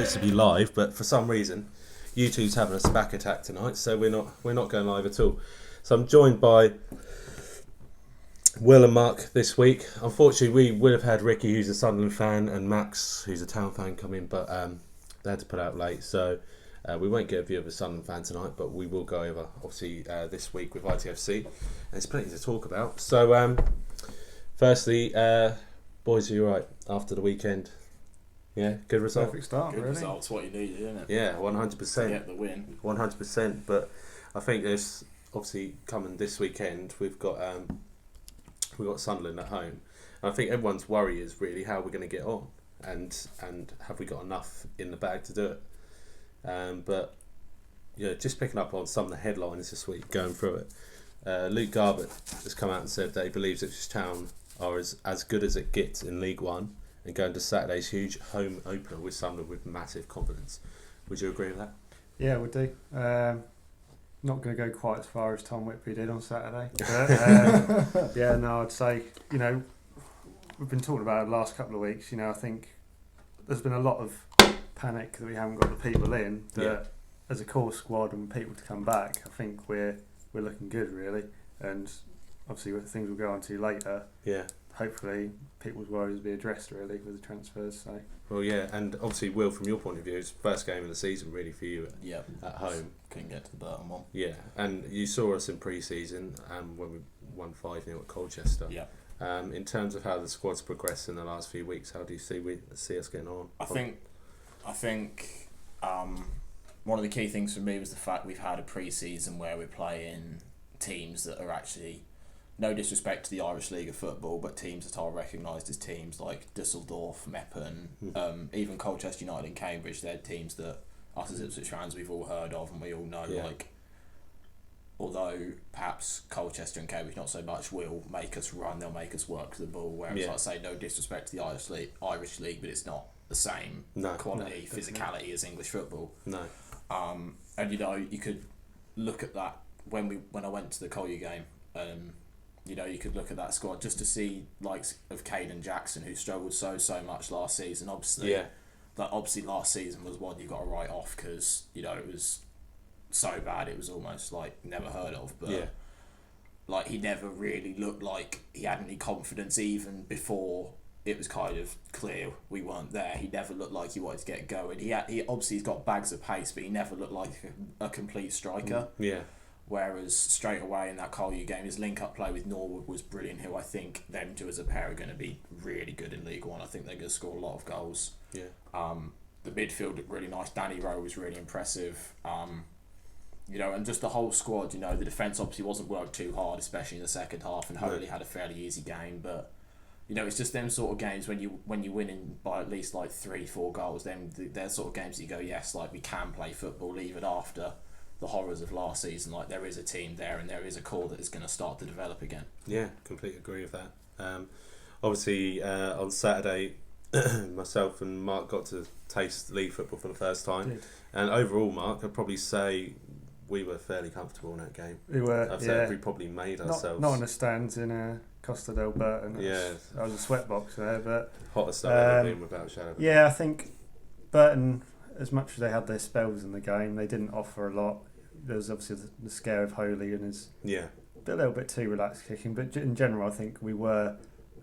supposed to be live, but for some reason, YouTube's having a SPAC attack tonight, so we're not going live at all. So I'm joined by Will and Mark this week. Unfortunately, we would have had Ricky, who's a Sunderland fan, and Max, who's a Town fan, come in, but they had to put out late, so we won't get a view of a Sunderland fan tonight, but we will go over, obviously, this week with ITFC. And there's plenty to talk about. So, firstly, boys, are you right after the weekend? Yeah, good result. Perfect start, Good really. results, what you needed, isn't it? Yeah, To 100%. get the win. 100%. But I think there's obviously coming this weekend. We've got Sunderland at home. And I think everyone's worry is really how we're going to get on, and have we got enough in the bag to do it. But yeah, just picking up on some of the headlines this week, going through it. Luke Garbutt has come out and said that he believes Ipswich Town are as good as it gets in League One, and going to Saturday's huge home opener with Sunderland with massive confidence. Would you agree with that? Yeah, I would do. Not going to go quite as far as Tom Whitby did on Saturday. But, yeah, no, I'd say, we've been talking about it the last couple of weeks. I think there's been a lot of panic that we haven't got the people in. That as a core squad and people to come back, I think we're looking good, really. And obviously, with things we'll go on to later. Yeah. Hopefully, people's worries will be addressed, really, with the transfers. So. Well, yeah, and obviously, Will, from your point of view, it's the first game of the season, really, for you at home. Couldn't get to the Burton one. Yeah, and you saw us in pre-season when we won 5-0 at Colchester. Yeah. In terms of how the squad's progressed in the last few weeks, how do you see us getting on? I think one of the key things for me was the fact we've had a pre-season where we're playing teams that are actually, no disrespect to the Irish League of Football, but teams that are recognised as teams like Dusseldorf, Meppen, even Colchester United and Cambridge. They're teams that us as Ipswich fans we've all heard of, and we all know, although perhaps Colchester and Cambridge not so much will make us run, they'll make us work the ball, whereas like I say, no disrespect to the Irish League, but it's not the same quality, physicality as English football. No. And you could look at that when I went to the Collier game. You could look at that squad just to see likes of Caden Jackson, who struggled so much last season. Obviously, last season was one you got to write off because it was so bad it was almost like never heard of. But like he never really looked like he had any confidence even before it was kind of clear we weren't there. He never looked like he wanted to get going. He obviously he's got bags of pace, but he never looked like a complete striker. Yeah. Whereas straight away in that Collier game, his link-up play with Norwood was brilliant, who I think them two as a pair are going to be really good in League One. I think they're going to score a lot of goals. Yeah. The midfield looked really nice. Danny Rowe was really impressive. And just the whole squad, the defence obviously wasn't worked too hard, especially in the second half, and Holy had a fairly easy game. But, it's just them sort of games when you win in by at least like 3-4 goals, then they're sort of games that you go, yes, like we can play football even after the horrors of last season. Like there is a team there and there is a core that is going to start to develop again. Yeah, completely agree with that. Obviously on Saturday myself and Mark got to taste league football for the first time, and overall, Mark, I'd probably say we were fairly comfortable in that game. We were. I'd say we probably made ourselves not in the stands in Costa del Burton. I was a sweatbox there, but hottest I've ever been without a shadow. Yeah, I think Burton, as much as they had their spells in the game, they didn't offer a lot. There was obviously the scare of Holy and his a little bit too relaxed kicking, but in general I think we were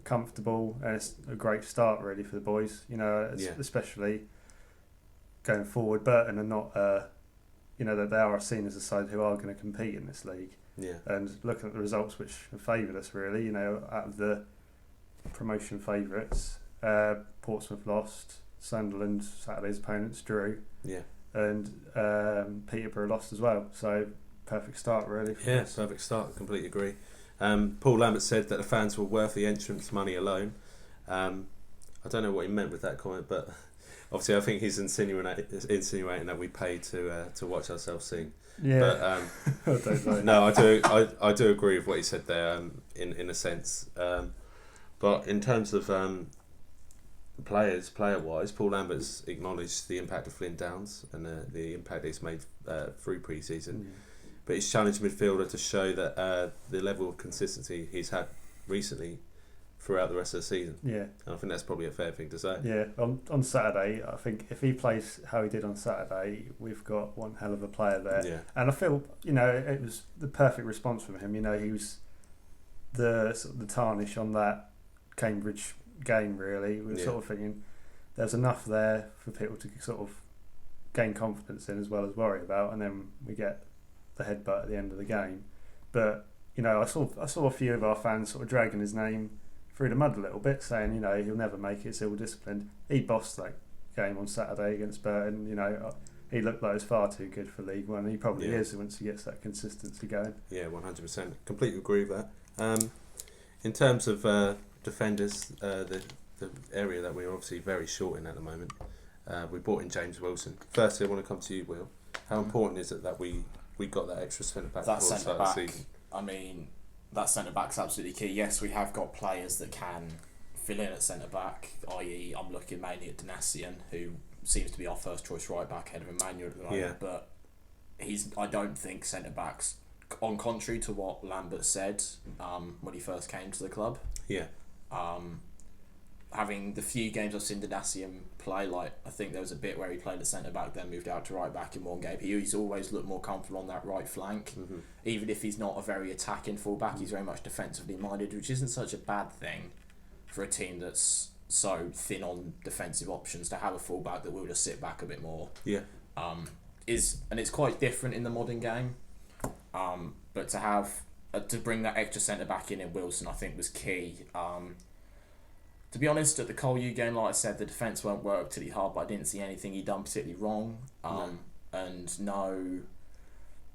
comfortable, and it's a great start really for the boys, especially going forward. Burton are not that they are seen as a side who are going to compete in this league, and looking at the results which have favoured us really, out of the promotion favourites, Portsmouth lost, Sunderland, Saturday's opponents, drew. Yeah. And Peterborough lost as well. So, perfect start, really. Yeah, perfect start. Completely agree. Paul Lambert said that the fans were worth the entrance money alone. I don't know what he meant with that comment, but obviously I think he's insinuating that we paid to watch ourselves sing. Yeah. But, I don't know. No, I do agree with what he said there in a sense. But in terms of player-wise, Paul Lambert's acknowledged the impact of Flynn Downs and the impact he's made through pre-season. But he's challenged midfielder to show that the level of consistency he's had recently throughout the rest of the season. Yeah. And I think that's probably a fair thing to say. Yeah, on Saturday, I think if he plays how he did on Saturday, we've got one hell of a player there. Yeah. And I feel, it was the perfect response from him. He was the sort of the tarnish on that Cambridge game, really. We were sort of thinking there's enough there for people to sort of gain confidence in as well as worry about, and then we get the headbutt at the end of the game. But, I saw a few of our fans sort of dragging his name through the mud a little bit, saying, he'll never make it, it's ill-disciplined. He bossed that game on Saturday against Burton. He looked like he was far too good for League One. He probably is once he gets that consistency going. Yeah, 100%. Completely agree with that. In terms of defenders, the area that we're obviously very short in at the moment, we brought in James Wilson. Firstly, I want to come to you, Will. How important is it that we got that extra centre-back before the start of the season? I mean, that centre-back's absolutely key. Yes, we have got players that can fill in at centre-back, i.e. I'm looking mainly at Donasian, who seems to be our first choice right-back ahead of Emmanuel at the moment, but I don't think centre-backs, on contrary to what Lambert said when he first came to the club, having the few games I've seen Donasian play, I think there was a bit where he played at centre-back, then moved out to right-back in one game. He's always looked more comfortable on that right flank. Mm-hmm. Even if he's not a very attacking full-back, he's very much defensively minded, which isn't such a bad thing for a team that's so thin on defensive options, to have a full-back that will just sit back a bit more. Yeah. And it's quite different in the modern game. But to have to bring that extra centre-back in Wilson, I think was key. To be honest, at the Cole-U game, like I said, the defence won't work particularly hard, but I didn't see anything he'd done particularly wrong. And no,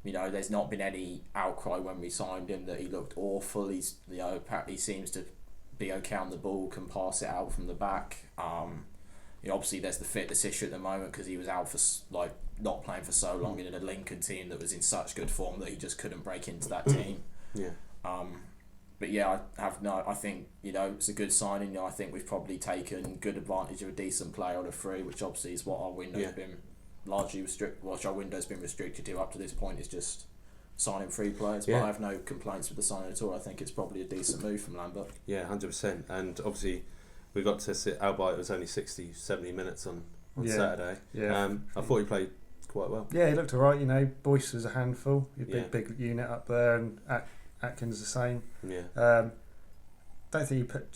there's not been any outcry when we signed him that he looked awful. He's, apparently seems to be okay on the ball, can pass it out from the back. Obviously there's the fitness issue at the moment because he was out for not playing for so long in a Lincoln team that was in such good form that he just couldn't break into that team. But yeah, I think it's a good signing. I think we've probably taken good advantage of a decent player on a free, which obviously is what our window's been largely restricted. What our window's been restricted to up to this point is just signing free players. But I have no complaints with the signing at all. I think it's probably a decent move from Lambert. Yeah, 100%. And obviously we got to sit, albeit it was only 60, 70 minutes on Saturday. Yeah. I thought he played quite well. Yeah, he looked alright. Boyce was a handful. Big unit up there, and Atkins the same. Yeah. Don't think he put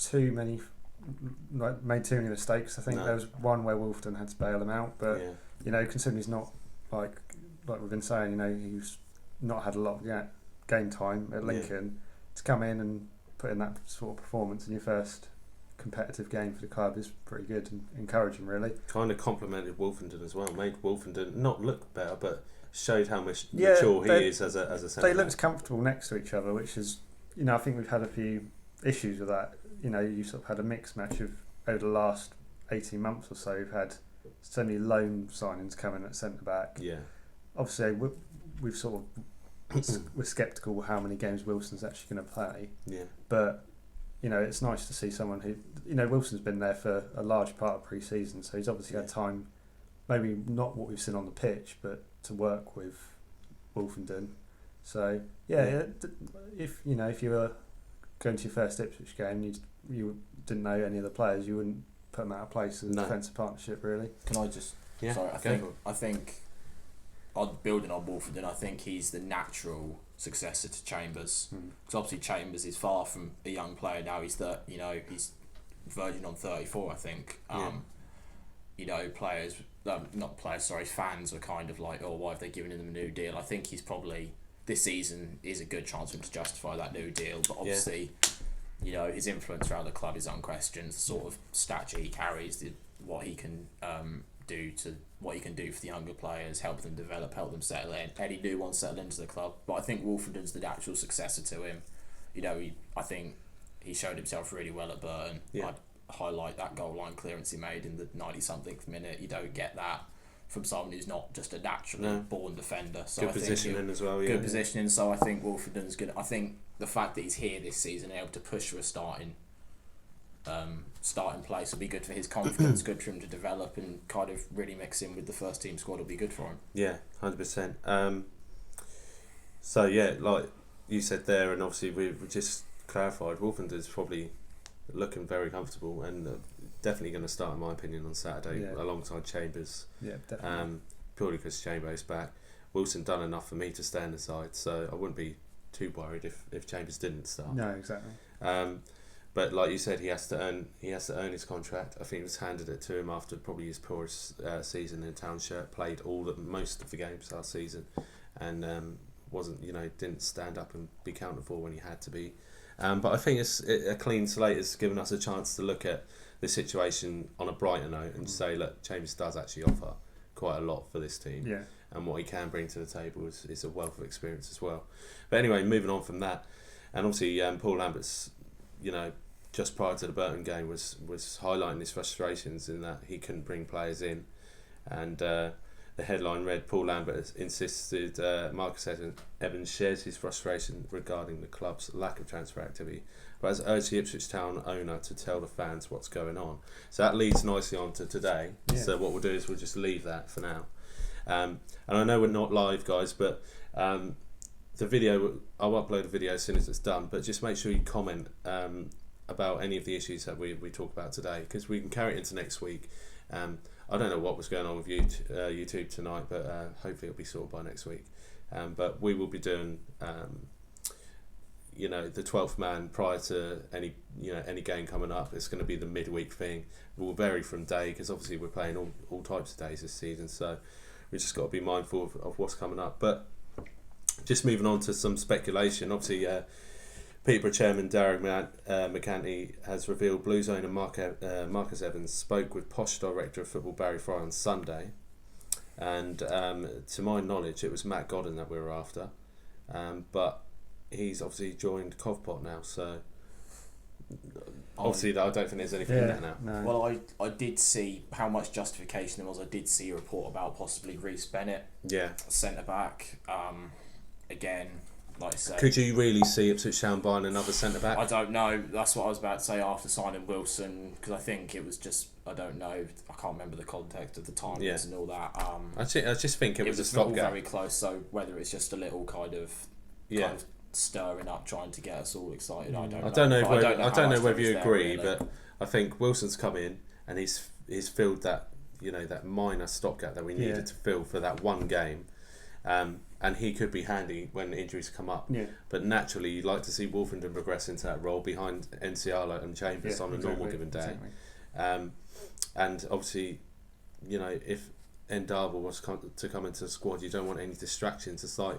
made too many mistakes. I think there was one where Wolfton had to bail him out, but considering he's not like we've been saying, he's not had a lot of game time at Lincoln, to come in and put in that sort of performance in your first competitive game for the club is pretty good and encouraging, really. Kind of complimented Wolfenden as well. Made Wolfenden not look better, but showed how much mature he is as a centre. They looked comfortable next to each other, which is, I think we've had a few issues with that. You sort of had a mixed match of over the last 18 months or so. We've had so many loan signings coming at centre back. Yeah. Obviously, we've sort of we're sceptical how many games Wilson's actually going to play. Yeah. But it's nice to see someone who Wilson's been there for a large part of pre-season, so he's obviously had time. Maybe not what we've seen on the pitch, but to work with Wolfenden. So if you were going to your first Ipswich game, you didn't know any of the players, you wouldn't put them out of place as a defensive partnership, really. Can I just? Yeah. Sorry, I think on building on Wolfenden, I think he's the natural successor to Chambers. Because obviously Chambers is far from a young player now. He's he's verging on 34, I think. Fans are kind of like, oh, why have they given him a new deal? I think he's probably, this season is a good chance for him to justify that new deal, but obviously, his influence around the club is unquestioned. The sort of stature he carries, what he can do for the younger players, help them develop, help them settle in. Any new ones settle into the club, but I think Wolfenden's the natural successor to him. I think he showed himself really well at Burton. I'd highlight that goal line clearance he made in the 90-something minute. You don't get that from someone who's not just a naturally born defender. So good positioning as well. Good positioning. So I think Wolfenden's good. I think the fact that he's here this season, able to push for a starting place, will be good for his confidence. Good for him to develop and kind of really mix in with the first team squad. Will be good for him. Yeah, 100%. So like you said there, and obviously we just clarified, Wolfenden's probably looking very comfortable and definitely going to start, in my opinion, on Saturday alongside Chambers. Yeah, definitely. Purely because Chambers back. Wilson done enough for me to stay on the side, so I wouldn't be too worried if Chambers didn't start. No, exactly. But like you said, he has to earn his contract. I think he was handed it to him after probably his poorest season in Town shirt. Played most of the games last season, and didn't stand up and be counted for when he had to be. But I think a clean slate has given us a chance to look at the situation on a brighter note and say, look, Chambers does actually offer quite a lot for this team. Yeah. And what he can bring to the table is a wealth of experience as well. But anyway, moving on from that, and obviously Paul Lambert's, just prior to the Burton game was highlighting his frustrations in that he couldn't bring players in, and the headline read, Paul Lambert insisted Marcus Evans shares his frustration regarding the club's lack of transfer activity, but has urged the Ipswich Town owner to tell the fans what's going on. So that leads nicely on to today. Yeah. So what we'll do is we'll just leave that for now. And I know we're not live, guys, but the video, I'll upload a video as soon as it's done, but just make sure you comment about any of the issues that we talk about today, because we can carry it into next week. I don't know what was going on with YouTube tonight, but hopefully it'll be sorted by next week. But we will be doing the 12th man prior to any game coming up. It's going to be the midweek thing. It will vary from day, because obviously we're playing all types of days this season, so we just got to be mindful of what's coming up. But just moving on to some speculation, obviously Peterborough chairman Derek McCanty has revealed Blues owner Marcus Evans spoke with Posh director of football Barry Fry on Sunday, and to my knowledge it was Matt Godden that we were after, but he's obviously joined Covpot now, so obviously I don't think there's anything in that now. No. Well, I did see how much justification there was. I did see a report about possibly Reece Bennett, centre back. Again, like I say, could you really see Ipswich Town buying another centre back? I don't know. That's what I was about to say after signing Wilson, because I think it was just, I don't know. I can't remember the context of the timings and all that. I just think it was a stopgap. Very close. So whether it's just a little kind of stirring up, trying to get us all excited, I don't know. I don't know whether you agree, really. But I think Wilson's come in and he's filled that that minor stopgap that we needed to fill for that one game. And he could be handy when injuries come up. Yeah. But naturally, you'd like to see Wolfenden progress into that role behind Enciala and Chambers on a normal given day. Exactly. And obviously, if Ndaba was to come into the squad, you don't want any distractions. It's like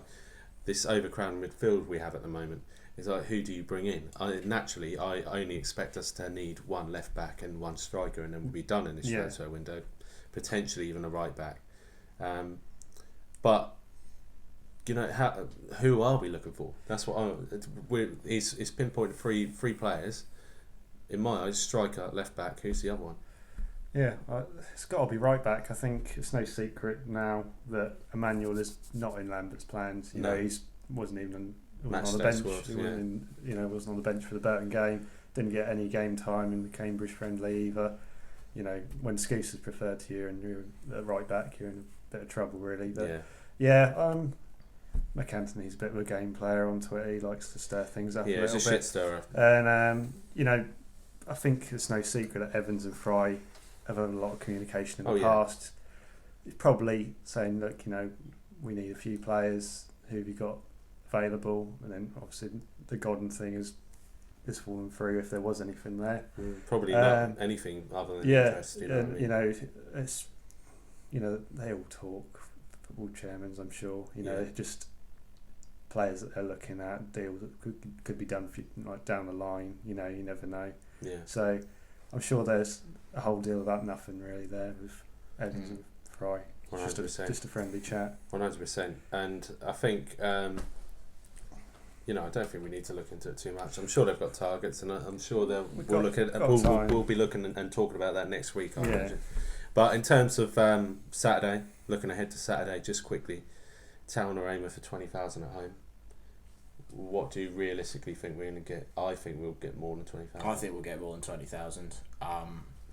this overcrowded midfield we have at the moment. It's like, who do you bring in? I only expect us to need one left back and one striker, and then we'll be done in this transfer window. Potentially even a right back. But who are we looking for? That's what he's pinpointed three players. In my eyes, striker, left back. Who's the other one? Yeah, it's got to be right back. I think it's no secret now that Emmanuel is not in Lambert's plans. He wasn't even on the bench. Wasn't on the bench for the Burton game. Didn't get any game time in the Cambridge friendly either. When Scouse is preferred to you and you're at right back, you're in a bit of trouble really. But McAntony's a bit of a game player on Twitter. He likes to stir things up a little bit. Yeah, he's a shit stirrer. And I think it's no secret that Evans and Fry have had a lot of communication in the past. He's probably saying, look, we need a few players. Who have you got available? And then obviously the Godden thing is fallen through if there was anything there. Probably not anything other than interest. It's they all talk. Football chairmen, I'm sure. Just players that they're looking at, deals that could be done down the line. You never know. Yeah. So I'm sure there's a whole deal about nothing really there with Evans and Fry. 100%. Just a friendly chat. 100%. And I think I don't think we need to look into it too much. I'm sure they've got targets, and I'm sure we'll be looking and talking about that next week. I imagine. But in terms of Saturday, looking ahead to Saturday, just quickly, Town are aiming for 20,000 at home. What do you realistically think we're going to get? I think we'll get more than 20,000. I think we'll get more than 20,000.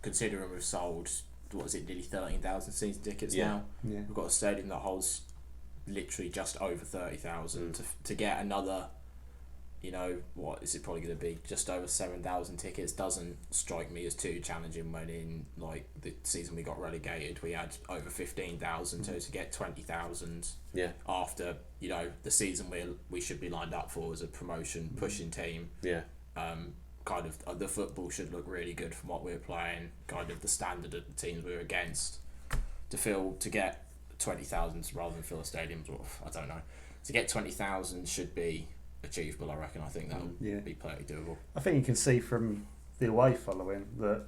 Considering we've sold, nearly 13,000 season tickets now. Yeah. We've got a stadium that holds literally just over 30,000. To get another you know, what is it probably going to be? Just over 7,000 tickets doesn't strike me as too challenging when in like the season we got relegated, we had over 15,000. So to get 20,000 after, you know, the season we should be lined up for as a promotion pushing team. Yeah. Kind of the football should look really good from what we're playing. Kind of the standard of the teams we're against. To get 20,000 rather than fill a stadium, I don't know. To get 20,000 should be achievable, I reckon. I think that'll be plenty doable. I think you can see from the away following that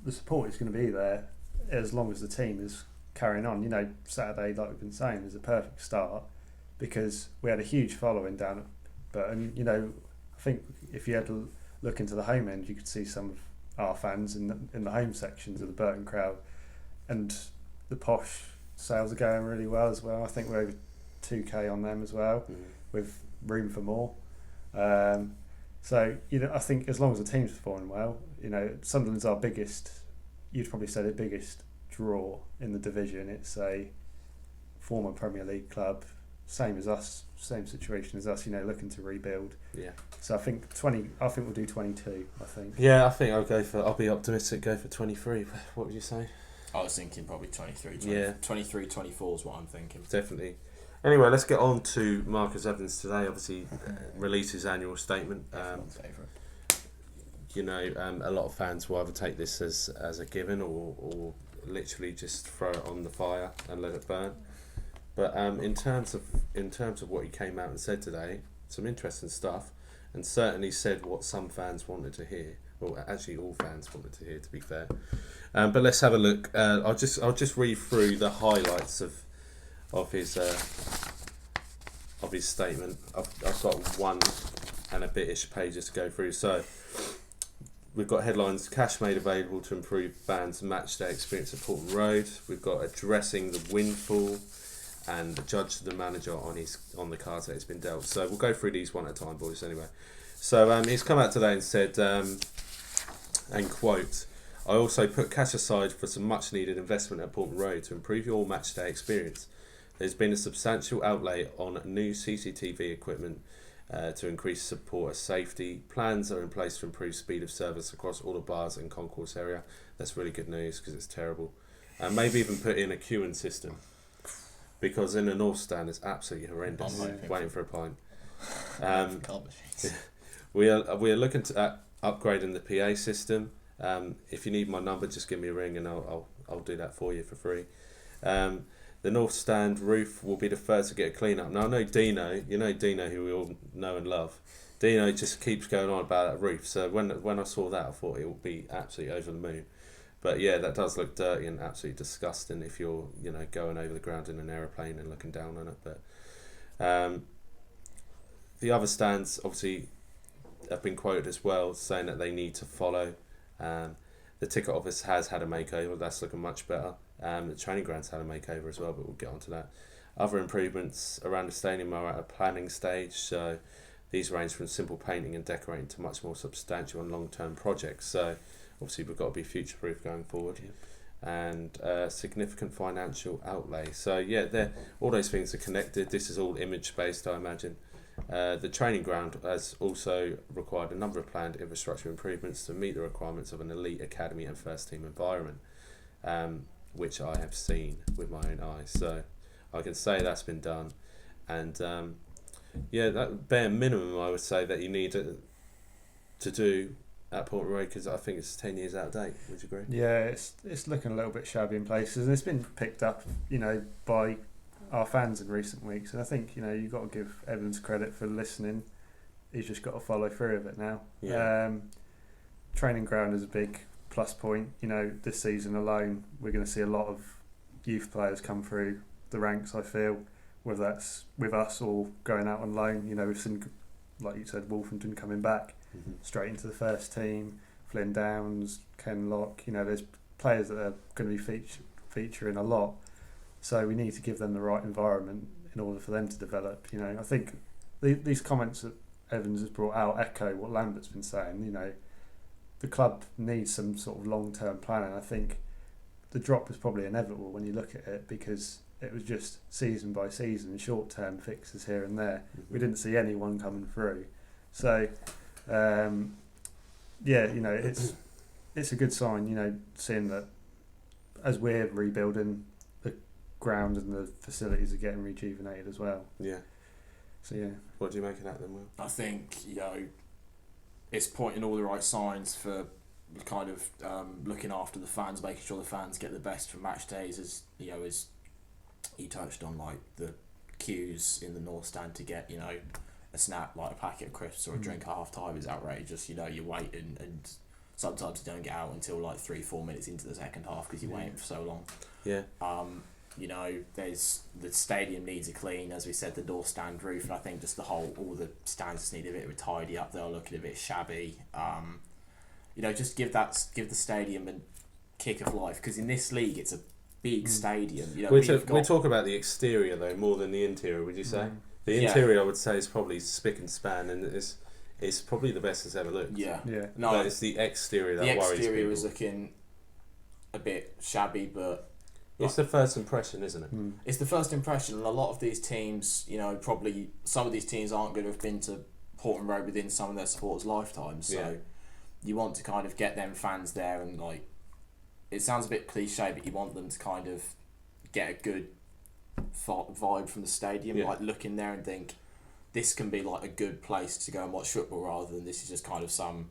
the support is going to be there as long as the team is carrying on. You know, Saturday, like we've been saying, is a perfect start because we had a huge following down at Burton. You know, I think if you had to look into the home end, you could see some of our fans in the home sections of the Burton crowd, and the posh sales are going really well as well. I think we're over 2k on them as well, with room for more. So, you know, I think as long as the team's performing well, you know, Sunderland's our biggest, you'd probably say the biggest draw in the division. It's a former Premier League club, same as us, same situation as us, you know, looking to rebuild. Yeah. So I think we'll do 22, I think. Yeah, I think I'll be optimistic, go for 23. What would you say? I was thinking probably 23, 23, 24 is what I'm thinking. Definitely. Anyway, let's get on to Marcus Evans today. Obviously, released his annual statement. You know, a lot of fans will either take this as a given or literally just throw it on the fire and let it burn. But in terms of what he came out and said today, some interesting stuff, and certainly said what some fans wanted to hear. Well, actually, all fans wanted to hear, to be fair. But let's have a look. I'll just read through the highlights of his statement. I've got one and a bit-ish pages to go through. So we've got headlines: cash made available to improve fans' matchday experience at Portman Road. We've got addressing the windfall, and the judge the manager on the cards that it's been dealt. So we'll go through these one at a time, boys. Anyway, so he's come out today and said, and quote, "I also put cash aside for some much needed investment at Portman Road to improve your matchday experience. There's been a substantial outlay on new CCTV equipment to increase support of safety. Plans are in place to improve speed of service across all the bars and concourse area." That's really good news because it's terrible. And maybe even put in a queuing system, because in the North Stand it's absolutely horrendous, waiting for a pint. We are looking at upgrading the PA system. If you need my number, just give me a ring and I'll do that for you for free. The North Stand roof will be the first to get a clean up. Now I know Dino, who we all know and love. Dino just keeps going on about that roof. So when I saw that, I thought it would be absolutely over the moon. But yeah, that does look dirty and absolutely disgusting if you're, going over the ground in an aeroplane and looking down on it. But the other stands obviously have been quoted as well, saying that they need to follow. The ticket office has had a makeover. That's looking much better. The training ground's had a makeover as well, but we'll get onto that. Other improvements around the stadium are at a planning stage. So these range from simple painting and decorating to much more substantial and long-term projects. So obviously we've got to be future-proof going forward. Yep. And significant financial outlay. So yeah, all those things are connected. This is all image-based, I imagine. The training ground has also required a number of planned infrastructure improvements to meet the requirements of an elite academy and first-team environment, which I have seen with my own eyes. So I can say that's been done. And that bare minimum I would say that you need to do at Portman Road, because I think it's 10 years out of date. Would you agree? Yeah, it's looking a little bit shabby in places, and it's been picked up, by our fans in recent weeks. And I think you've got to give Evans credit for listening. He's just got to follow through with it now. Yeah. Training ground is a big plus point. This season alone, we're going to see a lot of youth players come through the ranks. I feel, whether that's with us or going out on loan. We've seen, like you said, Wolfington coming back straight into the first team. Flynn Downs, Ken Locke. There's players that are going to be featuring a lot. So we need to give them the right environment in order for them to develop. I think these comments that Evans has brought out echo what Lambert's been saying. The club needs some sort of long-term planning. I think the drop was probably inevitable when you look at it, because it was just season by season, short-term fixes here and there. We didn't see anyone coming through. So, yeah, you know, it's a good sign, you know, seeing that as we're rebuilding, the ground and the facilities are getting rejuvenated as well. Yeah. So yeah. What do you make of that then, Will? I think, you know, it's pointing all the right signs for kind of looking after the fans, making sure the fans get the best from match days. As you know, as you touched on, like the queues in the North Stand to get, you know, a snap, like a packet of crisps or a drink at half time is outrageous. You know, you wait and sometimes you don't get out until like 3-4 minutes into the second half because you're waiting for so long. Yeah. You know, there's the stadium needs a clean, as we said, the North Stand roof, and I think just all the stands just need a bit of a tidy up. They're looking a bit shabby. You know, just give the stadium a kick of life, because in this league it's a big stadium. You know, we're talking about the exterior though more than the interior. Would you say the interior? I would say is probably spick and span, and it's probably the best it's ever looked. Yeah. No, but it's the exterior that worries people. The exterior is looking a bit shabby, but it's the first impression, isn't it? It's the first impression, and a lot of these teams, you know, probably some of these teams aren't going to have been to Portman Road within some of their supporters' lifetimes. So you want to kind of get them fans there, and like, it sounds a bit cliche, but you want them to kind of get a good vibe from the stadium, like look in there and think this can be like a good place to go and watch football, rather than this is just kind of some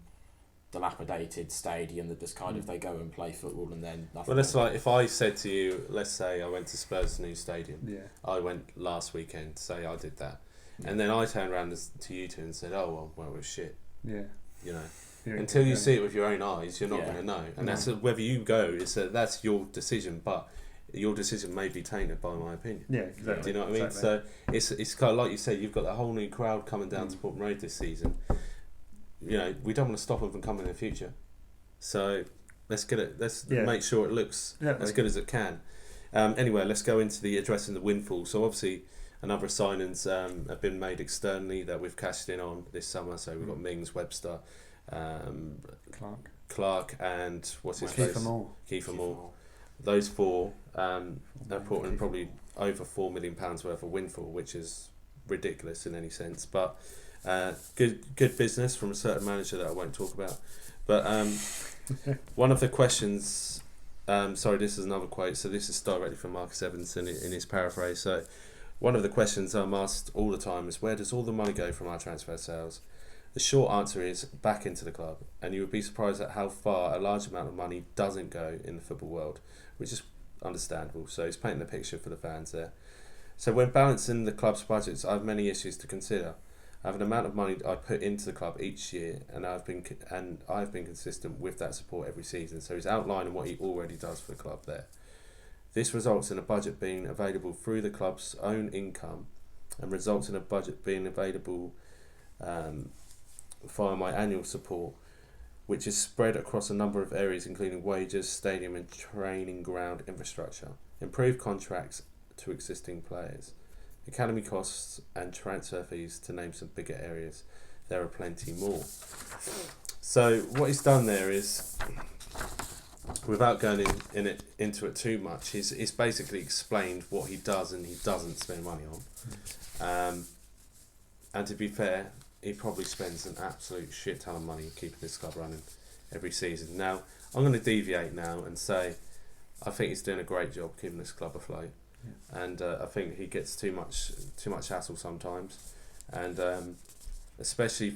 dilapidated stadium that just kind of they go and play football and then nothing. Well, that's like if I said to you, let's say I went to Spurs' new stadium. Yeah. I went last weekend. Say I did that, and then I turned around to you two and said, "Oh well, it was shit." Yeah. You know. Until you see it with your own eyes, you're not going to know, and that's whether you go. That's your decision, but your decision may be tainted by my opinion. Yeah, exactly. Do you know what I mean? Exactly. So it's kind of like you said. You've got that whole new crowd coming down to Portman Road this season. You know, we don't want to stop them from coming in the future. So let's get it. Let's make sure it looks as good as it can. Anyway, let's go into the addressing the windfall. So obviously, a number of signings have been made externally that we've cashed in on this summer. So we've got Mings, Webster. Clark and what's his face? Kiefer Moore. Those four are putting probably over £4 million worth of windfall, which is ridiculous in any sense. But good business from a certain manager that I won't talk about. But one of the questions, sorry, this is another quote. So this is directly from Marcus Evans in his paraphrase. So one of the questions I'm asked all the time is, where does all the money go from our transfer sales? The short answer is back into the club, and you would be surprised at how far a large amount of money doesn't go in the football world, which is understandable. So he's painting a picture for the fans there. So when balancing the club's budgets, I have many issues to consider. I have an amount of money I put into the club each year, and I've been consistent with that support every season. So he's outlining what he already does for the club there. This results in a budget being available through the club's own income, and results in a budget being available via my annual support, which is spread across a number of areas including wages, stadium and training ground infrastructure, improved contracts to existing players, academy costs and transfer fees, to name some bigger areas. There are plenty more. So what he's done there is, without going into it too much, he's basically explained what he does and he doesn't spend money on. And to be fair, he probably spends an absolute shit ton of money keeping this club running every season. Now, I'm going to deviate now and say I think he's doing a great job keeping this club afloat. Yeah. And I think he gets too much hassle sometimes. And especially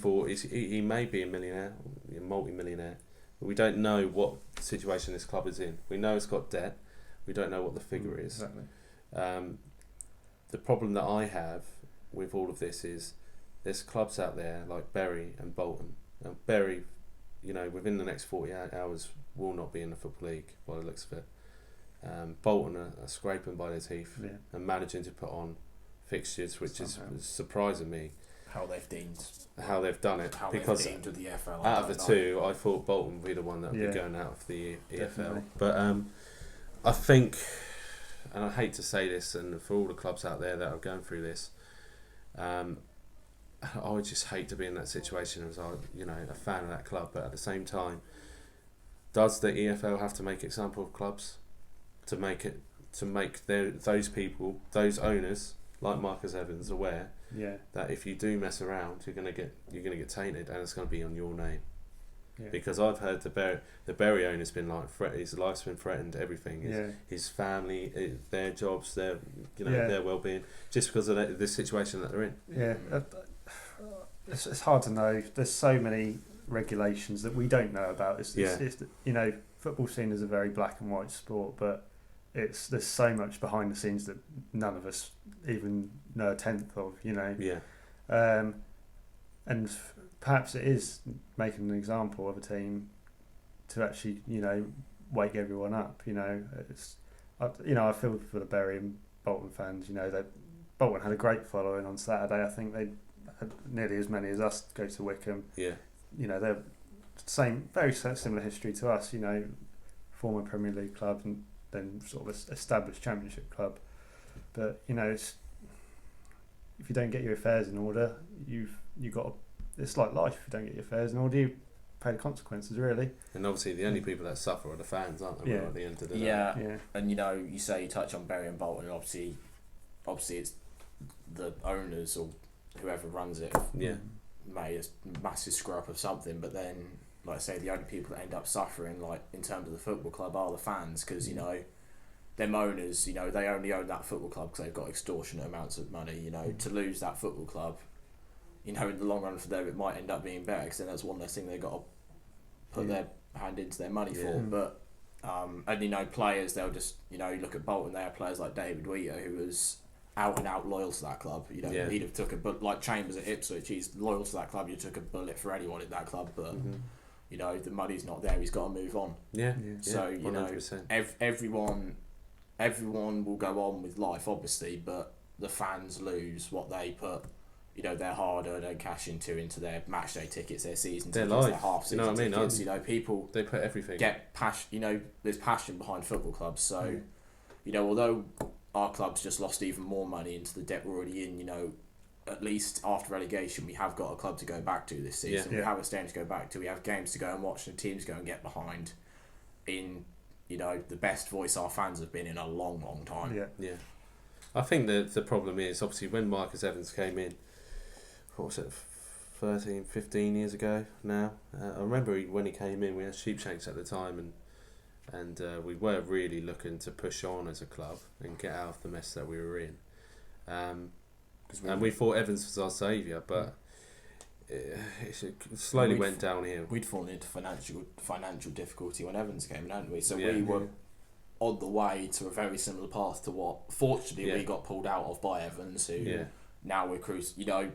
he may be a millionaire, a multi-millionaire, but we don't know what situation this club is in. We know it's got debt. We don't know what the figure is. Exactly. The problem that I have with all of this is, there's clubs out there like Bury and Bolton. Now, Bury, you know, within the next 48 hours will not be in the Football League by the looks of it. Bolton are scraping by their teeth and managing to put on fixtures, which is surprising me. How they've done it. Because they've with the EFL, out of the two, I thought Bolton would be the one that would be going out of the EFL. Definitely. But I think, and I hate to say this, and for all the clubs out there that are going through this, I would just hate to be in that situation as a fan of that club. But at the same time, does the EFL have to make example of clubs to make those people, those owners, like Marcus Evans, aware Yeah. that if you do mess around, you're gonna get tainted, and it's gonna be on your name. Yeah. Because I've heard the Bury owner's been like his life's been threatened, everything, his family, their jobs, their their well-being, just because of the situation that they're in. Yeah, it's hard to know. There's so many regulations that we don't know about. It's football seen as a very black and white sport, but there's so much behind the scenes that none of us even know a tenth of. And perhaps it is making an example of a team to actually wake everyone up. I feel for the Bury and Bolton fans. That Bolton had a great following on Saturday. I think they had nearly as many as us go to Wickham. Yeah. They're very similar history to us. Former Premier League club and then sort of established Championship club. But it's, if you don't get your affairs in order, you got. It's like life. If you don't get your affairs in order, you pay the consequences, really. And obviously, the only people that suffer are the fans, aren't they? Yeah. At the end of the day. Yeah. And you say you touch on Bury and Bolton, and obviously it's the owners or whoever runs it. Yeah. Made a massive screw up of something, but then, like I say, the only people that end up suffering, like in terms of the football club, are the fans, because them owners, they only own that football club because they've got extortionate amounts of money. To lose that football club, in the long run for them, it might end up being better, because then that's one less thing they've got to put their hand into their money for. But and players, they'll just you look at Bolton, they have players like David Wheater, who was out and out loyal to that club. He'd have took like Chambers at Ipswich. He's loyal to that club. You took a bullet for anyone at that club, but the money's not there. He's got to move on. So 100%. Everyone will go on with life, obviously, but the fans lose what they put. Their hard-earned cash into their matchday tickets, their season tickets, their half-season tickets. People they put everything. Get passion. There's passion behind football clubs. So, although our club's just lost even more money into the debt we're already in, at least after relegation, we have got a club to go back to this season. We have a stadium to go back to. We have games to go and watch, and teams go and get behind. In the best voice our fans have been in a long, long time. Yeah. I think the problem is obviously when Marcus Evans came in. What was it, 13, 15 years ago now? I remember when he came in, we had Sheepshanks at the time, and we were really looking to push on as a club and get out of the mess that we were in. And we thought Evans was our saviour, but it slowly went downhill. We'd fallen into financial difficulty when Evans came in, hadn't we? So we were on the way to a very similar path to what, fortunately, we got pulled out of by Evans, who now we're cruising.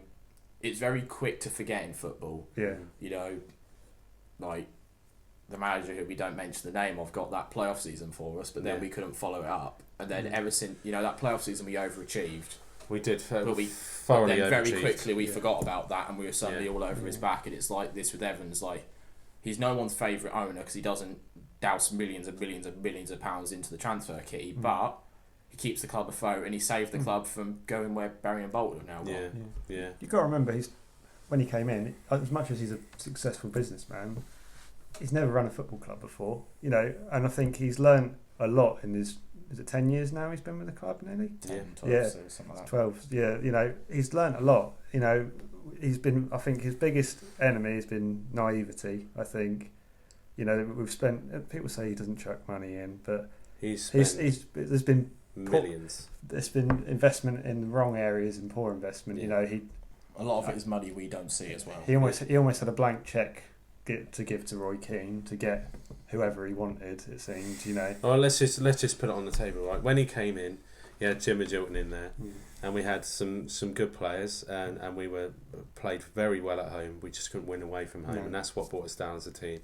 It's very quick to forget in football. Yeah. Like the manager who we don't mention the name of got that playoff season for us, but then we couldn't follow it up. And then ever since that playoff season, we overachieved. We did, but we thoroughly then very quickly we forgot about that, and we were suddenly all over his back. And it's like this with Evans. Like, he's no one's favourite owner because he doesn't douse millions and millions and millions of pounds into the transfer kitty, but he keeps the club afloat, and he saved the club from going where Bury and Bolton have now gone. Yeah. You've got to remember, when he came in, as much as he's a successful businessman, he's never run a football club before, and I think he's learned a lot in his. Is it 10 years now he's been with the club nearly? 12, so something like that. 12. Yeah, he's learned a lot. He's been. I think his biggest enemy has been naivety. I think, we've spent. People say he doesn't chuck money in, but there's been millions. There's been investment in the wrong areas and poor investment. A lot of it is money we don't see as well. He almost had a blank check to give to Roy Keane to get whoever he wanted. It seemed, Oh, let's just put it on the table, right? When he came in, he had Jim Agilton in there, and we had some good players, and we played very well at home. We just couldn't win away from home, and that's what brought us down as a team.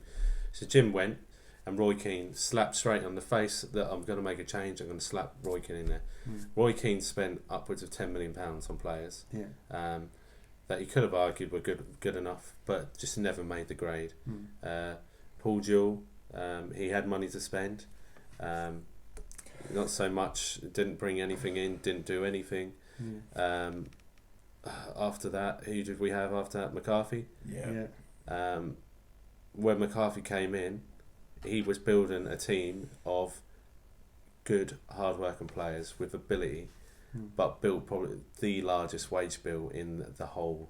So Jim went. And Roy Keane slapped straight on the face that I'm going to make a change. I'm going to slap Roy Keane in there. Roy Keane spent upwards of £10 million on players that he could have argued were good enough, but just never made the grade. Paul Jewell, he had money to spend. Not so much. Didn't bring anything in. Didn't do anything. After that, who did we have after that? McCarthy. When McCarthy came in, he was building a team of good, hard-working players with ability, but built probably the largest wage bill in the whole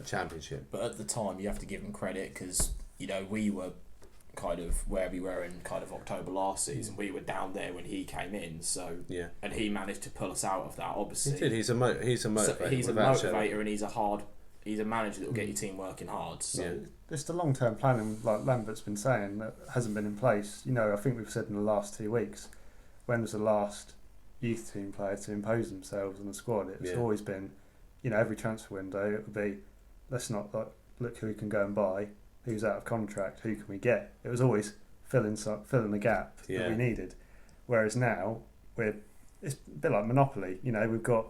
championship. But at the time, you have to give him credit because we were kind of where we were in kind of October last season. We were down there when he came in, and he managed to pull us out of that. Obviously, he did. He's a motivator. So he's a motivator, and he's a manager that will get your team working hard. So it's the long term planning, like Lambert's been saying, that hasn't been in place. I think we've said in the last 2 weeks, when was the last youth team player to impose themselves on the squad? It's always been, every transfer window it would be, let's not look who we can go and buy. Who's out of contract? Who can we get? It was always filling the gap that we needed. Whereas now it's a bit like Monopoly. We've got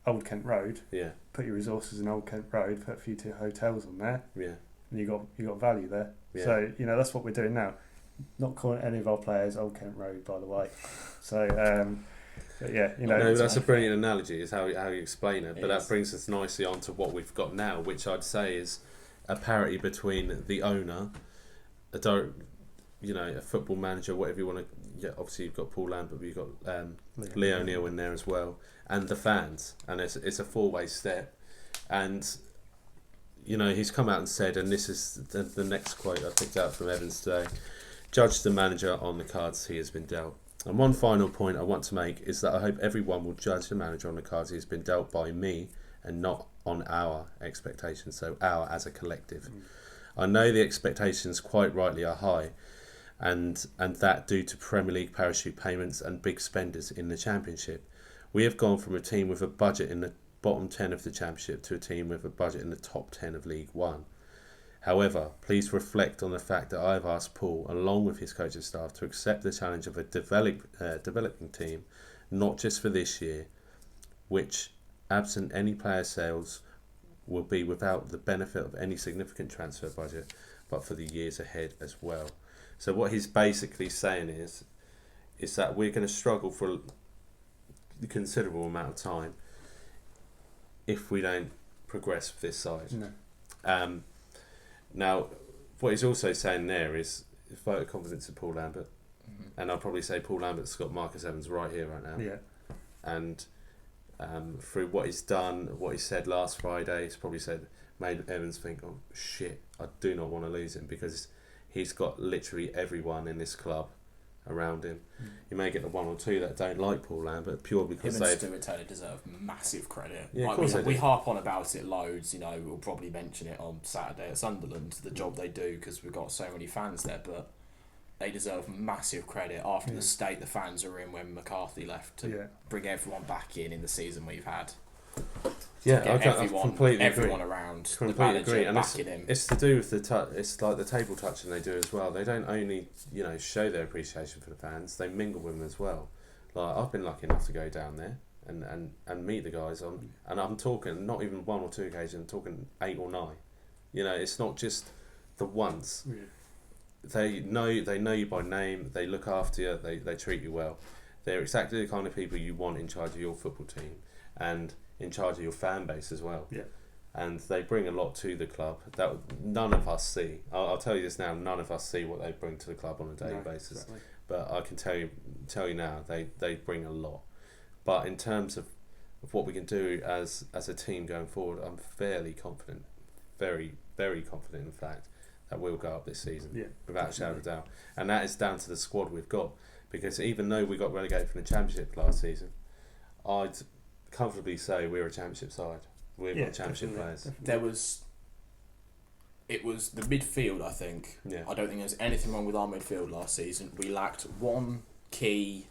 Old Kent Road. Yeah. Put your resources in Old Kent Road. Put a few hotels on there. Yeah. And you got value there. Yeah. So that's what we're doing now. Not calling any of our players Old Kent Road, by the way. So but yeah, No, that's a brilliant analogy. Is how you explain it. But that brings us nicely on to what we've got now, which I'd say is a parity between the owner, a football manager, whatever you want to. Yeah, obviously you've got Paul Lambert, but you've got Lee O'Neill in there as well, and the fans, and it's a 4-way step, and he's come out and said, and this is the next quote I picked out from Evans today: "Judge the manager on the cards he has been dealt." And one final point I want to make is that I hope everyone will judge the manager on the cards he has been dealt by me, and not on our expectations, so our as a collective. I know the expectations quite rightly are high, and that due to Premier League parachute payments and big spenders in the Championship. We have gone from a team with a budget in the bottom 10 of the Championship to a team with a budget in the top 10 of League One. However, please reflect on the fact that I have asked Paul, along with his coaching staff, to accept the challenge of a developing team, not just for this year, which, absent any player sales, will be without the benefit of any significant transfer budget, but for the years ahead as well. So what he's basically saying is that we're going to struggle for a considerable amount of time if we don't progress with this side. No. Now, what he's also saying there is vote of confidence in Paul Lambert, and I'll probably say Paul Lambert's got Marcus Evans right here, right now. Yeah. And through what he's done, what he said last Friday, he's probably made Evans think, oh shit, I do not want to lose him, because he's got literally everyone in this club around him. You may get the one or two that don't like Paul Lambert purely because him and Stuart Taylor deserve massive credit. Yeah, of course we harp on about it loads. We'll probably mention it on Saturday at Sunderland, the job they do, because we've got so many fans there, but they deserve massive credit after the state the fans are in when McCarthy left to bring everyone back in the season we've had. Yeah, I completely agree. Around completely agree, and backing him. It's to do with the it's like the table touching they do as well. They don't only show their appreciation for the fans; they mingle with them as well. Like, I've been lucky enough to go down there and meet the guys on, and I'm talking not even 1 or 2 occasions. I'm talking 8 or 9. It's not just the once. Yeah. They know you by name. They look after you. They treat you well. They're exactly the kind of people you want in charge of your football team and in charge of your fan base as well. Yeah. And they bring a lot to the club that none of us see. I'll tell you this now: none of us see what they bring to the club on a daily basis. Exactly. But I can tell you now, they bring a lot. But in terms of what we can do as a team going forward, I'm fairly confident, very, very confident in fact, that we'll go up this season, without a shadow of a doubt. And that is down to the squad we've got. Because even though we got relegated from the Championship last season, I'd comfortably say we're a Championship side. We've got Championship players. Definitely. It was the midfield, I think. Yeah. I don't think there was anything wrong with our midfield last season. We lacked one key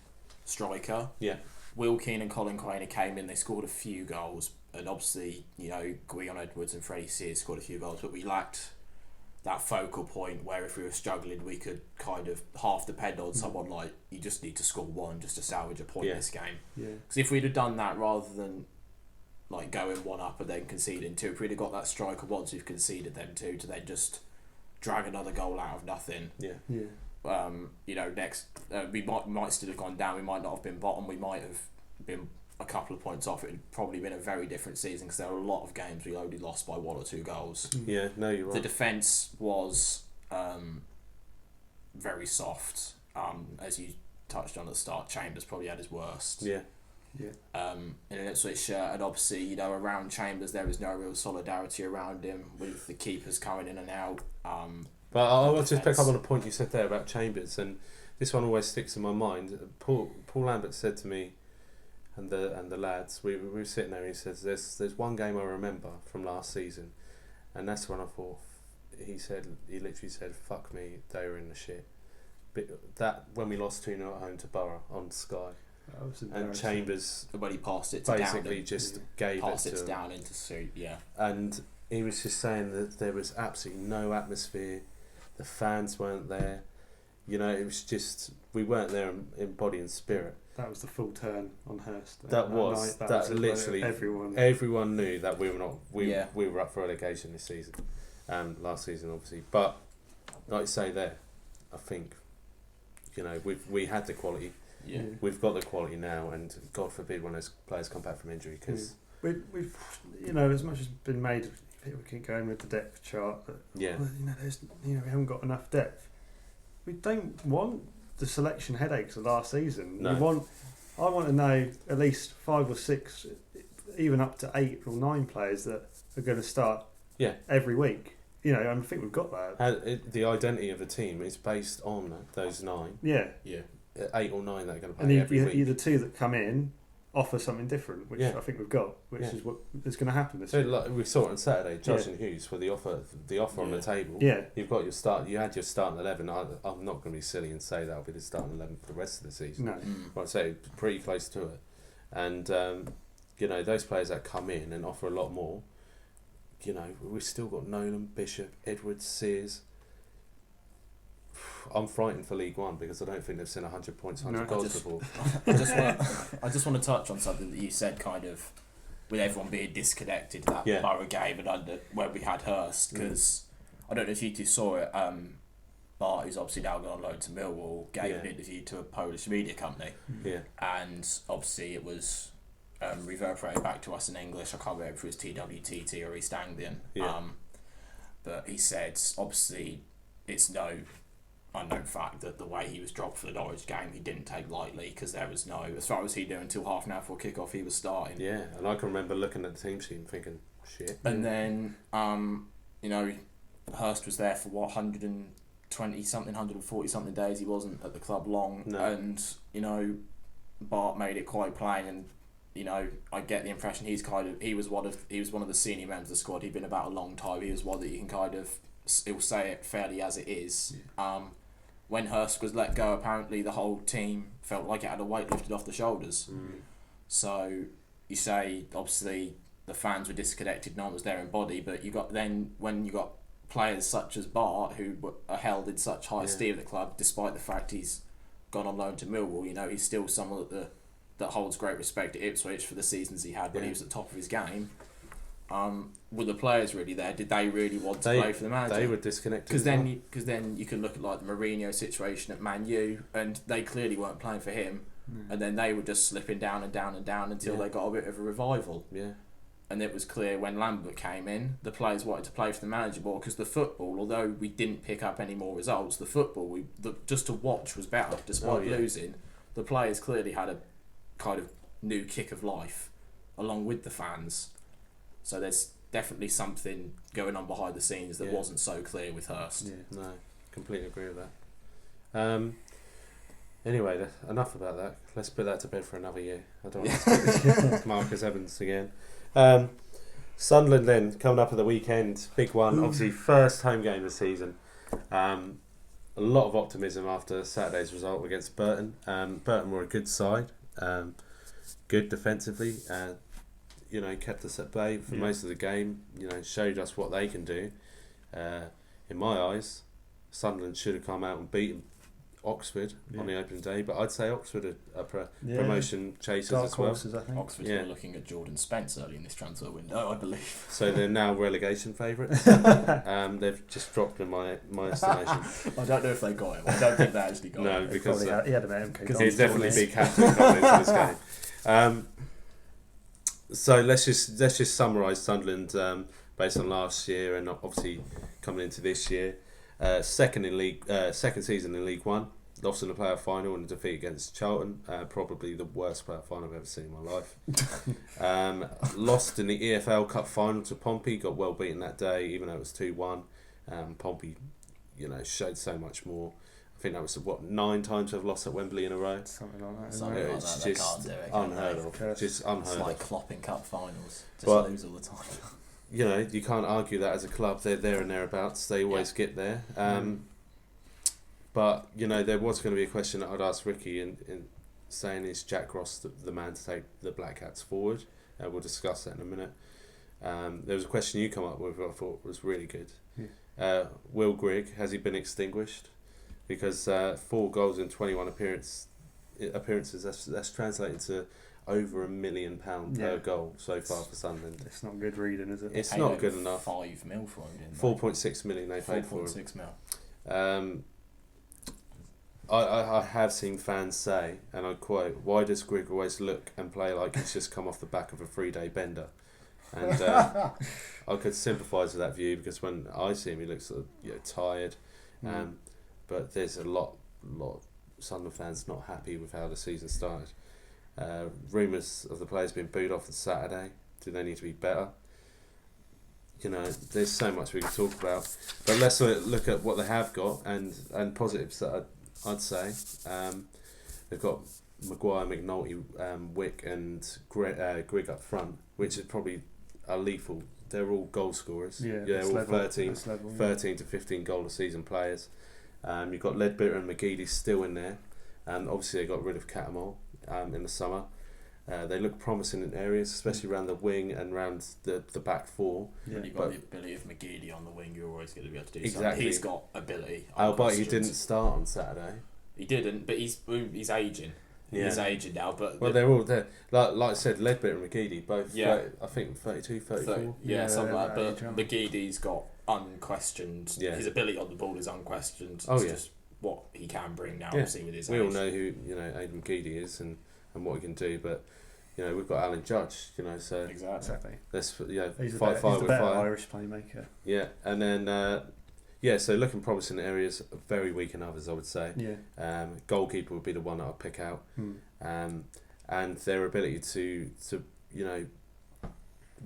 striker. Yeah. Will Keane and Colin Quainer came in, they scored a few goals, and obviously, Guion Edwards and Freddie Sears scored a few goals, but we lacked that focal point where if we were struggling, we could kind of half depend on someone like, you just need to score one just to salvage a point this game. Yeah. Because if we'd have done that rather than going 1 up and then conceding 2, if we'd have got that striker once we've conceded them 2 to then just drag another goal out of nothing. Yeah. Next we might still have gone down. We might not have been bottom. We might have been a couple of points off. It had probably been a very different season because there were a lot of games we only lost by 1 or 2 goals. Yeah, no, you're right. The defence was very soft. As you touched on at the start, Chambers probably had his worst. Yeah. in an Ipswich shirt, and obviously, you know, around Chambers there was no real solidarity around him with the keepers coming in and out. But I want to just pick up on a point you said there about Chambers, and this one always sticks in my mind. Paul Lambert said to me, and the lads, we were sitting there, and he says, "There's one game I remember from last season, and that's when I thought." He literally said, "Fuck me, they were in the shit." But that when we lost 2-0 at home to Borough on Sky, and Chambers when he passed it to basically Dowden, just gave it to down into suit, and he was just saying that there was absolutely no atmosphere, the fans weren't there, you know, it was just we weren't there in body and spirit. That was the full turn on Hurst. That was literally everyone knew that we were not we were up for relegation this season. Last season, obviously, but like you say there, I think, you know, we had the quality. Yeah. We've got the quality now, and God forbid when those players come back from injury, because we've you know, as much as been made, people keep going with the depth chart. But, yeah. Well, we haven't got enough depth. We don't want the selection headaches of last season. No. I want to know at least 5 or 6, even up to 8 or 9 players that are going to start. Yeah. Every week. You know, I think we've got that. The identity of the team is based on those 9. Yeah. 8 or 9 that are going to play every week. And the 2 that come in offer something different, which I think we've got, which is what is going to happen this week. Like we saw it on Saturday, Josh and Hughes, with the offer on the table. Yeah. You've got your start. You had your starting 11. I'm not going to be silly and say that'll be the starting 11 for the rest of the season. No. I'd say pretty close to it. And you know, those players that come in and offer a lot more. You know, we've still got Nolan, Bishop, Edwards, Sears. I'm frightened for League One because I don't think they've seen 100 points, 100 goals before. I just want to touch on something that you said, kind of, with everyone being disconnected, that Borough game and where we had Hurst, because I don't know if you two saw it, Bart, who's obviously now gone on loan to Millwall, gave an interview to a Polish media company. Yeah. And obviously it was reverberated back to us in English. I can't remember if it was TWTT or East Anglian. Yeah. But he said, obviously, it's no unknown fact that the way he was dropped for the Norwich game, he didn't take lightly, because there was no, as far as he knew, until half an hour before kick-off, he was starting. Yeah, and I can remember looking at the team sheet and thinking, shit. And then, you know, Hurst was there for 120 something, 140 something days. He wasn't at the club long. No. And, you know, Bart made it quite plain, and you know, I get the impression he was one of the senior members of the squad. He'd been about a long time. He was one that you can kind of, he'll say it fairly as it is. Yeah. When Hurst was let go, apparently the whole team felt like it had a weight lifted off the shoulders. So you say, obviously, the fans were disconnected, no one was there in body, but when you got players such as Bart, who are held in such high esteem at the club, despite the fact he's gone on loan to Millwall, you know, he's still someone that holds great respect at Ipswich for the seasons he had when he was at the top of his game. Were the players really there? Did they really want to play for the manager? They were disconnected. Because then you can look at like the Mourinho situation at Man U, and they clearly weren't playing for him, and then they were just slipping down and down and down until they got a bit of a revival. Yeah. And it was clear when Lambert came in, the players wanted to play for the manager more, because the football, although we didn't pick up any more results, the football just to watch was better despite losing. The players clearly had a kind of new kick of life along with the fans, so there's definitely something going on behind the scenes that wasn't so clear with Hurst. No, completely agree with that. Anyway, enough about that. Let's put that to bed for another year. I don't want to Marcus Evans again. Sunderland then coming up at the weekend, big one, obviously first home game of the season. A lot of optimism after Saturday's result against Burton. Burton were a good side. Good defensively, you know, kept us at bay for most of the game. You know, showed us what they can do. In my eyes, Sunderland should have come out and beaten Oxford on the opening day, but I'd say Oxford are promotion chasers Dark as well. horses, I think. Oxford's were looking at Jordan Spence early in this transfer window, I believe. So they're now relegation favourites. They've just dropped in my estimation. I don't know if they got him. I don't think they actually got him. No, because he had an MK. he'd definitely be captain coming into this game. So let's just summarise Sunderland based on last year and obviously coming into this year. Second season in League One. lost in the playoff final and a defeat against Charlton. Probably the worst playoff final I've ever seen in my life. Lost in the EFL Cup final to Pompey. Got well beaten that day, even though it was 2-1. Pompey, showed so much more. I think that was 9 times they've lost at Wembley in a row. Something like that. Something like It's that. They just can't do it. unheard of. Just unheard It's like of. Klopp in cup finals. Just But, lose all the time. You can't argue that as a club. They're there and thereabouts. They always get there. But, there was going to be a question that I'd ask Ricky in saying, is Jack Ross the man to take the Black Cats forward? We'll discuss that in a minute. There was a question you come up with I thought was really good. Will Grigg, has he been extinguished? Because 4 goals in 21 appearances, that's translating to over £1 million per goal so far for Sunderland. It's not good reading, is it? It's not good enough. $5 million for him, didn't 4.6 million they paid for him. 4.6 mil. I have seen fans say, and I quote, "Why does Grigg always look and play like he's just come off the back of a 3-day bender?" And I could sympathise with that view because when I see him, he looks tired. But there's a lot of Sunderland fans not happy with how the season started. Rumours of the players being booed off on Saturday. Do they need to be better? There's so much we can talk about. But let's look at what they have got and positives that I'd say. They've got Maguire, McNulty, Wick and Grigg up front, which is probably are lethal. They're all goal scorers. Yeah, all level, 13 to 15 goal a season players. You've got Ledbetter and McGeady still in there. Obviously, they got rid of Catamol in the summer. They look promising in areas, especially around the wing and around the back four. Yeah, you've got the ability of McGeady on the wing. You're always going to be able to do exactly. something. He's got ability. But he didn't start on Saturday. He didn't, but he's ageing. Yeah. He's aging now, but they're all there. Like I said, Ledbetter and McGeady both. Yeah. I think 32, 34. Something like that. But McGeady's got unquestioned. Yeah. His ability on the ball is unquestioned. Oh, it's yeah. just what he can bring now. Obviously, with his we age. all know who Aidan McGeady is and what he can do, but we've got Alan Judge. So exactly. Let's he's fight the with better fire. Irish playmaker. Yeah, and then so looking promising in areas, very weak in others, I would say. Yeah. Goalkeeper would be the one that I'd pick out. And their ability to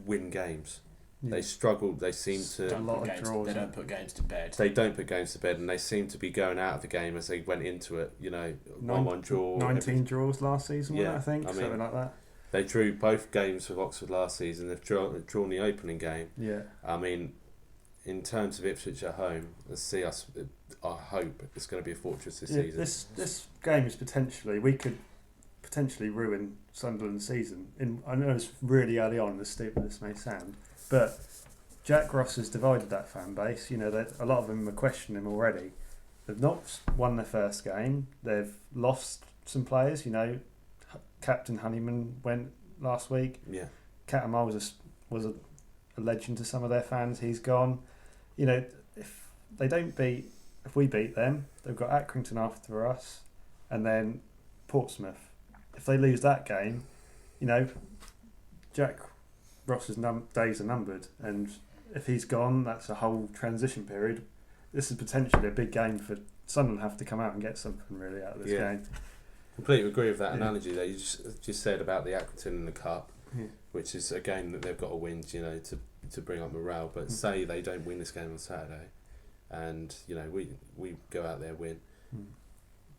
win games. Yeah. They struggle. They seem to. They don't put games to bed. They don't put games to bed, and they seem to be going out of the game as they went into it. 1-1 draw. 19 draws last season. I think something like that. They drew both games with Oxford last season. They've drawn the opening game. Yeah. I mean, in terms of Ipswich at home, I hope it's going to be a fortress this season. This game is we could potentially ruin Sunderland's season. I know it's really early on, as stupid this may sound, but Jack Ross has divided that fan base. A lot of them are questioning him already. They've not won their first game. They've lost some players. Captain Honeyman went last week. Yeah. Catamol was a legend to some of their fans. He's gone. If we beat them, they've got Accrington after us, and then Portsmouth. If they lose that game, Jack Ross's days are numbered, and if he's gone, that's a whole transition period. This is potentially a big game for Sunderland. Have to come out and get something really out of this game. Completely agree with that analogy that you just said about the Accrington in the Cup, which is a game that they've got to win, to bring up morale. But say they don't win this game on Saturday, and we go out there win.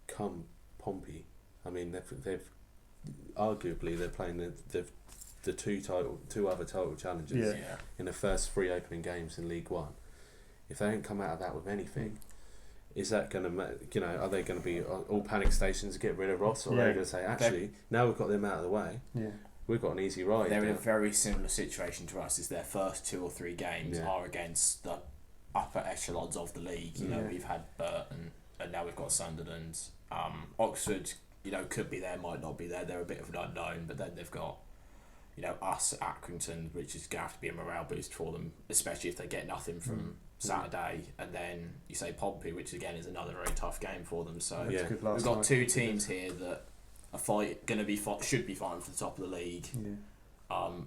Come Pompey, I mean they've arguably they're playing the two other title challenges in the first 3 opening games in League One. If they don't come out of that with anything. Is that going to, are they going to be all panic stations to get rid of Ross? Or are they going to say, actually, now we've got them out of the way, we've got an easy ride? They're in a very similar situation to us. Is their first 2 or 3 games are against the upper echelons of the league. We've had Burton, and now we've got Sunderland. Oxford, could be there, might not be there. They're a bit of an unknown, but then they've got, us at Accrington, which is going to have to be a morale boost for them, especially if they get nothing from Saturday, and then you say Pompey, which again is another very tough game for them. So we've got 2 teams here that are should be fighting for the top of the league, and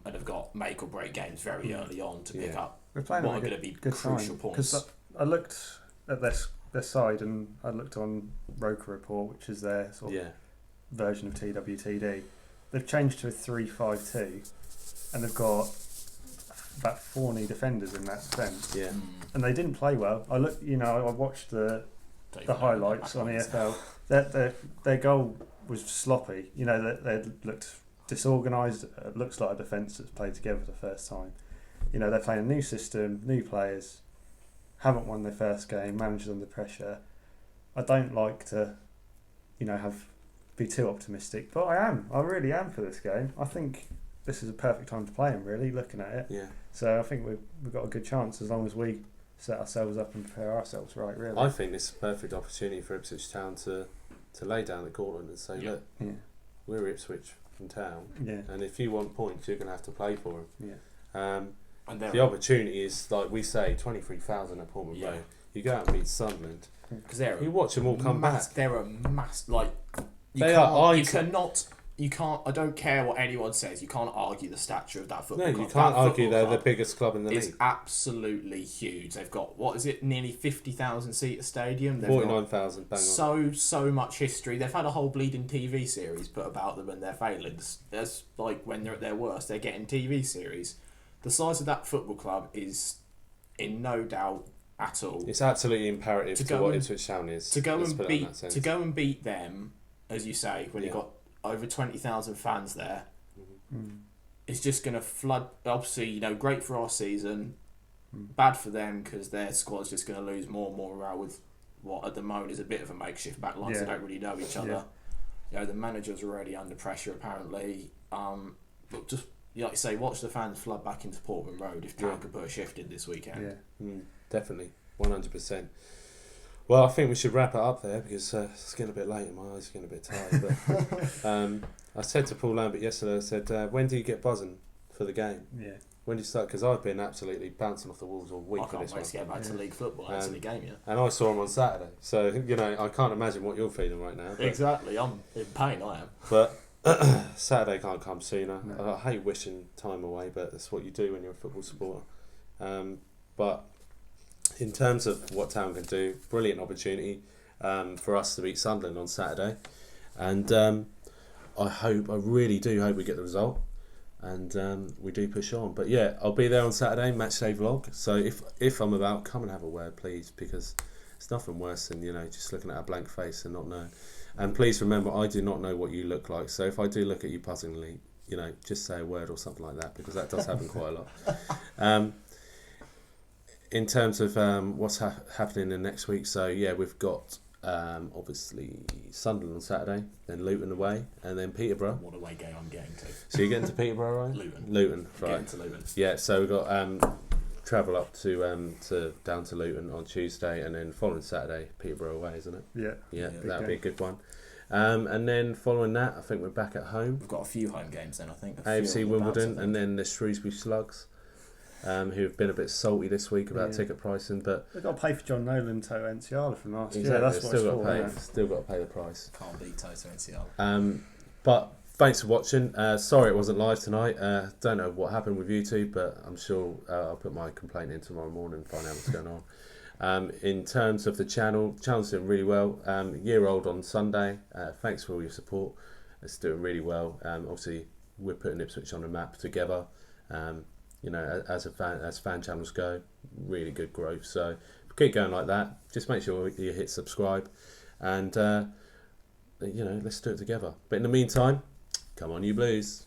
have got make or break games very early on to pick up what are going to be crucial points. Because I looked at their their side, and I looked on Roker Report, which is their sort of version of TWTD. They've changed to a 3-5-2, and they've got about 4 new defenders in that defence. Yeah. And they didn't play well. I watched the highlights on EFL. Their goal was sloppy. They looked disorganised. It looks like a defence that's played together for the first time. They're playing a new system, new players, haven't won their first game, managers under pressure. I don't like to, be too optimistic, but I really am for this game. I think this is a perfect time to play them, really, looking at it. Yeah. So I think we've got a good chance as long as we set ourselves up and prepare ourselves right, really. I think this is a perfect opportunity for Ipswich Town to lay down the gauntlet and say, look, we're Ipswich from town, and if you want points, you're going to have to play for them. Yeah. And the opportunity is, like we say, 23,000 at Portman Road. You go out and beat Sunderland. Because you watch them all come back. They're a mass, like... You can't. I don't care what anyone says. You can't argue the stature of that football club. No, you can't argue they're the biggest club in the league. It's absolutely huge. They've got, nearly 50,000 seat stadium. 49,000. Bang on. So much history. They've had a whole bleeding TV series put about them and their failings. There's when they're at their worst, they're getting TV series. The size of that football club is in no doubt at all. It's absolutely imperative to what Ipswich Town is. To go and beat them, as you say, when you've got over 20,000 fans there, it's just going to flood. Obviously, great for our season, bad for them because their squad's just going to lose more and more morale with what at the moment is a bit of a makeshift backline. So they don't really know each other. The manager's already under pressure apparently. But just like you say, watch the fans flood back into Portman Road if Town could put a shift in this weekend. Definitely, 100%. Well, I think we should wrap it up there because it's getting a bit late and my eyes are getting a bit tired. But I said to Paul Lambert yesterday, I said, when do you get buzzing for the game? Yeah. When do you start? Because I've been absolutely bouncing off the walls all week for this one. I can't wait to get back to league football. That's the game, And I saw him on Saturday. So, I can't imagine what you're feeling right now. Exactly. I'm in pain, I am. But Saturday can't come sooner. No. I hate wishing time away, but that's what you do when you're a football supporter. But in terms of what Town can do, brilliant opportunity for us to beat Sunderland on Saturday, and I really do hope we get the result, and we do push on. But I'll be there on Saturday, Matchday vlog. So if I'm about, come and have a word, please, because it's nothing worse than just looking at a blank face and not knowing. And please remember, I do not know what you look like. So if I do look at you puzzlingly, just say a word or something like that, because that does happen quite a lot. In terms of what's happening in next week, so we've got obviously Sunderland on Saturday, then Luton away, and then Peterborough. What away game I'm getting to. So you're getting to Peterborough, right? Luton, right. Getting to Luton. Yeah, so we've got travel up to down to Luton on Tuesday, and then following Saturday, Peterborough away, isn't it? Yeah, that'll be a good one. And then following that, I think we're back at home. We've got a few home games then, I think. AFC Wimbledon, and then the Shrewsbury Slugs. Who've been a bit salty this week about ticket pricing, but they've got to pay for John Nolan to Enciala from last year. That's what still got to pay the price. Can't beat Toto Enciala. But thanks for watching. Sorry it wasn't live tonight. Don't know what happened with YouTube, but I'm sure I'll put my complaint in tomorrow morning and find out what's going on. In terms of the channel's doing really well. Year old on Sunday. Thanks for all your support. It's doing really well. Obviously, we're putting Ipswich on the map together. As fan channels go, really good growth. So keep going like that. Just make sure you hit subscribe, and let's do it together. But in the meantime, come on, you Blues.